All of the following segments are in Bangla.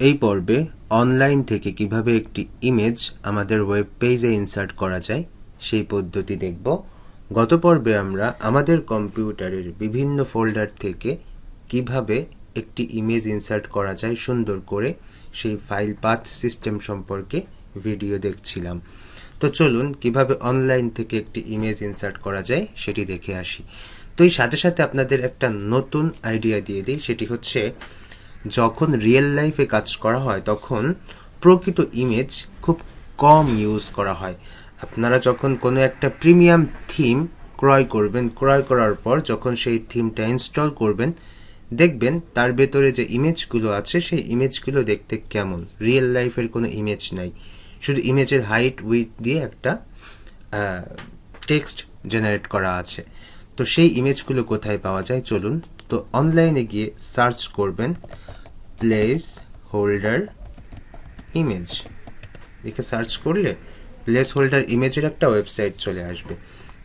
এই পর্বে অনলাইন থেকে কিভাবে একটি ইমেজ আমাদের ওয়েব পেজে ইনসার্ট করা যায় সেই পদ্ধতি দেখব। গত পর্বে আমরা আমাদের কম্পিউটারের বিভিন্ন ফোল্ডার থেকে কিভাবে একটি ইমেজ ইনসার্ট করা যায় সুন্দর করে সেই ফাইল পাথ সিস্টেম সম্পর্কে ভিডিও দেখছিলাম। তো চলুন কিভাবে অনলাইন থেকে একটি ইমেজ ইনসার্ট করা যায় সেটি দেখে আসি। তো এই সাথে সাথে আপনাদের একটা নতুন আইডিয়া দিয়ে দিই, সেটি হচ্ছে যখন রিয়েল লাইফে কাজ করা হয় তখন প্রকৃত ইমেজ খুব কম ইউজ করা হয়। আপনারা যখন কোনো একটা প্রিমিয়াম থিম ক্রয় করবেন, ক্রয় করার পর যখন সেই থিমটা ইনস্টল করবেন, দেখবেন তার ভেতরে যে ইমেজগুলো আছে সেই ইমেজগুলো দেখতে কেমন, রিয়েল লাইফের কোনো ইমেজ নাই, শুধু ইমেজের হাইট উইথ দিয়ে একটা টেক্সট জেনারেট করা আছে। তো সেই ইমেজগুলো কোথায় পাওয়া যায় চলুন। তো অনলাইনে গিয়ে সার্চ করবেন প্লেস হোল্ডার ইমেজ, লিখে সার্চ করলে প্লেস হোল্ডার ইমেজের একটা ওয়েবসাইট চলে আসবে।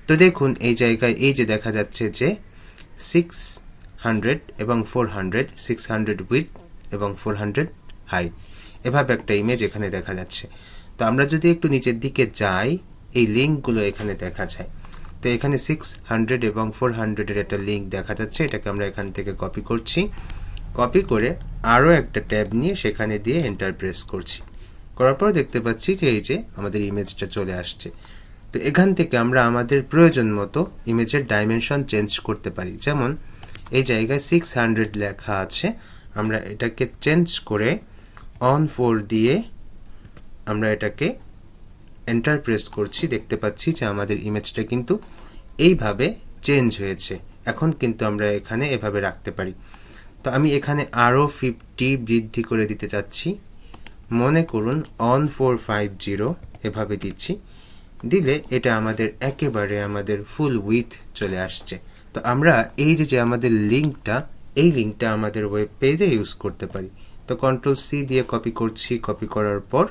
তো দেখুন এই জায়গায় এই যে দেখা যাচ্ছে যে 600 এবং 400, 600 উইথ এবং 400 হাইট, এভাবে একটা ইমেজ এখানে দেখা যাচ্ছে। তো আমরা যদি একটু নিচের দিকে যাই, এই লিঙ্কগুলো এখানে দেখা যায়। তো এখানে 600 এবং 400-এর একটা লিঙ্ক দেখা যাচ্ছে, এটাকে আমরা এখান থেকে কপি করছি। কপি করে আরও একটা ট্যাব নিয়ে সেখানে দিয়ে এন্টার প্রেস করছি। করার পর দেখতে পাচ্ছি যে এই যে আমাদের ইমেজটা চলে আসছে। তো এখান থেকে আমরা আমাদের প্রয়োজন মতো ইমেজের ডাইমেনশন চেঞ্জ করতে পারি। যেমন এই জায়গায় 600 লেখা আছে, আমরা এটাকে চেঞ্জ করে অন 4 দিয়ে আমরা এটাকে এন্টার প্রেস করছি। দেখতে পাচ্ছি যে আমাদের ইমেজটা কিন্তু এইভাবে চেঞ্জ হয়েছে। এখন কিন্তু আমরা এখানে এভাবে রাখতে পারি। তো আমি এখানে আরও 50 বৃদ্ধি করে দিতে চাচ্ছি। মনে করুন অন 450 এভাবে দিচ্ছি। দিলে এটা আমাদের একেবারে আমাদের ফুল উইথ চলে আসছে। তো আমরা এই যে আমাদের লিঙ্কটা, এই লিঙ্কটা আমাদের ওয়েব পেজে ইউজ করতে পারি। তো Ctrl+C দিয়ে কপি করছি। কপি করার পর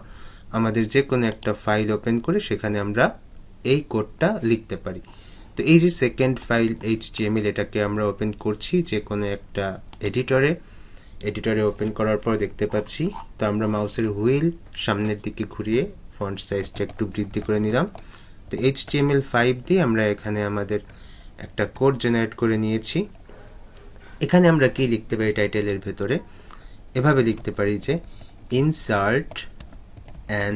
আমাদের যে কোনো একটা ফাইল ওপেন করে সেখানে আমরা এই কোডটা লিখতে পারি। তো এই যে সেকেন্ড ফাইল HTML, এটাকে আমরা ওপেন করছি যে কোনো একটা এডিটরে ওপেন করার পর দেখতে পাচ্ছি। তো আমরা মাউসের হুইল সামনের দিকে ঘুরিয়ে ফন্ট সাইজটা একটু বৃদ্ধি করে নিলাম। তো HTML5 দিয়ে আমরা এখানে আমাদের একটা কোড জেনারেট করে নিয়েছি। এখানে আমরা কি লিখতে পারি টাইটেলের ভেতরে, এভাবে লিখতে পারি যে insert an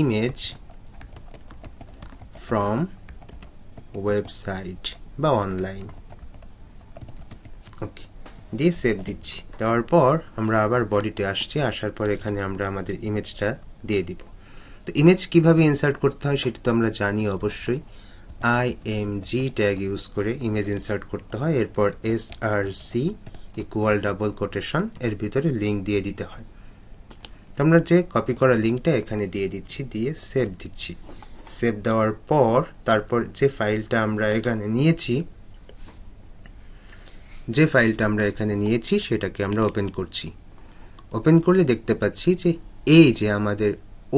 image from website বা অনলাইন। ওকে, দিয়ে সেভ দিচ্ছি। দেওয়ার পর আমরা আবার বডিতে আসছি। আসার পর এখানে আমরা আমাদের ইমেজটা দিয়ে দিব। তো ইমেজ কিভাবে ইনসার্ট করতে হয় সেটা তো আমরা জানি অবশ্যই। IMG ট্যাগ ইউজ করে ইমেজ ইনসার্ট করতে হয়। এরপর SRC ইকুয়াল ডাবল কোটেশন এর ভিতরে লিঙ্ক দিয়ে দিতে হয়। তো আমরা যে কপি করা লিঙ্কটা এখানে দিয়ে দিচ্ছি, দিয়ে সেভ দিচ্ছি। সেভ দেওয়ার পর তারপর যে ফাইলটা আমরা এখানে নিয়েছি সেটাকে আমরা ওপেন করছি। ওপেন করলে দেখতে পাচ্ছি যে এই যে আমাদের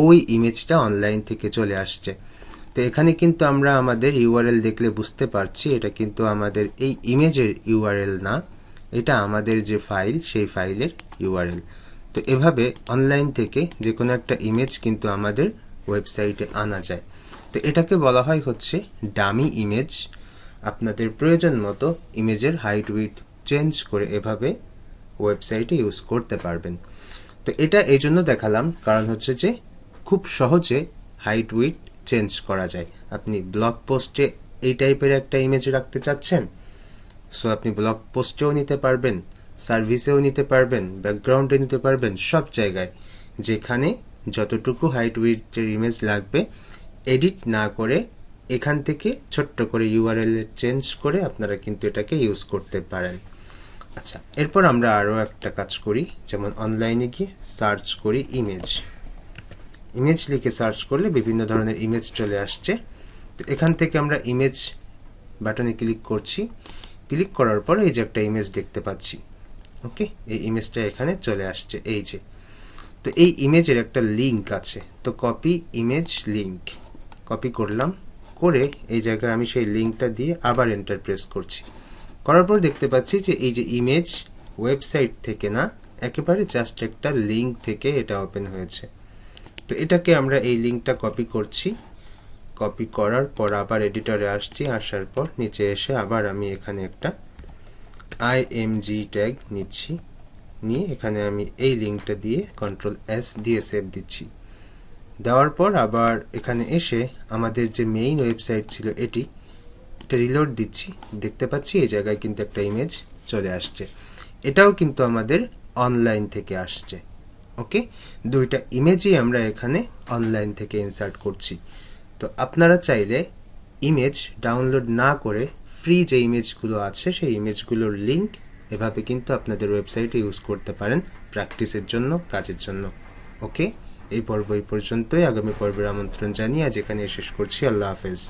ওই ইমেজটা অনলাইন থেকে চলে আসছে। তো এখানে কিন্তু আমরা আমাদের ইউআরএল দেখলে বুঝতে পারছি এটা কিন্তু আমাদের এই ইমেজের ইউআরএল না, এটা আমাদের যে ফাইল সেই ফাইলের ইউআরএল। তো এভাবে অনলাইন থেকে যে কোনো একটা ইমেজ কিন্তু আমাদের ওয়েবসাইটে আনা যায়। তো এটাকে বলা হয় হচ্ছে ডামি ইমেজ। আপনাদের প্রয়োজন মতো ইমেজের হাইট উইথ চেঞ্জ করে এভাবে ওয়েবসাইটে ইউজ করতে পারবেন। তো এটা এই জন্য দেখালাম কারণ হচ্ছে যে খুব সহজে হাইট উইথ চেঞ্জ করা যায়। আপনি ব্লগ পোস্টে এই টাইপের একটা ইমেজ রাখতে চাচ্ছেন, সো আপনি ব্লগ পোস্টেও নিতে পারবেন, সার্ভিসেও নিতে পারবেন, ব্যাকগ্রাউন্ডে নিতে পারবেন, সব জায়গায় যেখানে যতটুকু হাইট উইথের ইমেজ লাগবে এডিট না করে এখান থেকে ছোট্ট করে ইউআরএল চেঞ্জ করে আপনারা কিন্তু এটাকে ইউজ করতে পারেন। আচ্ছা, এরপর আমরা আরও একটা কাজ করি, যেমন অনলাইনে গিয়ে সার্চ করি ইমেজ লিখে সার্চ করলে বিভিন্ন ধরনের ইমেজ চলে আসছে। তো এখান থেকে আমরা ইমেজ বাটনে ক্লিক করছি। ক্লিক করার পর এই যে একটা ইমেজ দেখতে পাচ্ছি। ওকে, এই ইমেজটা এখানে চলে আসছে এই যে। তো এই ইমেজের একটা লিঙ্ক আছে, তো কপি ইমেজ লিঙ্ক কপি করলাম, করে এই জায়গায় আমি সেই লিঙ্কটা দিয়ে আবার এন্টার প্রেস করছি। করার পর দেখতে পাচ্ছি যে এই যে ইমেজ ওয়েবসাইট থেকে না, একেবারে জাস্ট একটা লিঙ্ক থেকে এটা ওপেন হয়েছে। তো এটাকে আমরা এই লিঙ্কটা কপি করছি, কপি করার পর আবার এডিটরে আসছি, আসার পর নিচে এসে আবার আমি এখানে একটা IMG ট্যাগ নিচ্ছি, নিয়ে এখানে আমি এই লিঙ্কটা দিয়ে Ctrl+S দিয়ে সেভ দিচ্ছি। দেওয়ার পর আবার এখানে এসে আমাদের যে মেইন ওয়েবসাইট ছিল এটা রিলোড দিচ্ছি, দেখতে পাচ্ছি এই জায়গায় কিন্তু একটা ইমেজ চলে আসছে। এটাও কিন্তু আমাদের অনলাইন থেকে আসছে। ওকে, দুইটা ইমেজই আমরা এখানে অনলাইন থেকে ইনসার্ট করছি। তো আপনারা চাইলে ইমেজ ডাউনলোড না করে ফ্রি যে ইমেজগুলো আছে সেই ইমেজগুলোর লিঙ্ক এভাবে কিন্তু আপনাদের ওয়েবসাইটে ইউজ করতে পারেন প্র্যাকটিসের জন্য, কাজের জন্য। ওকে, এই পর্ব এই পর্যন্তই। আগামী পর্বের আমন্ত্রণ জানিয়ে আজ এখানে শেষ করছি। আল্লাহ হাফেজ।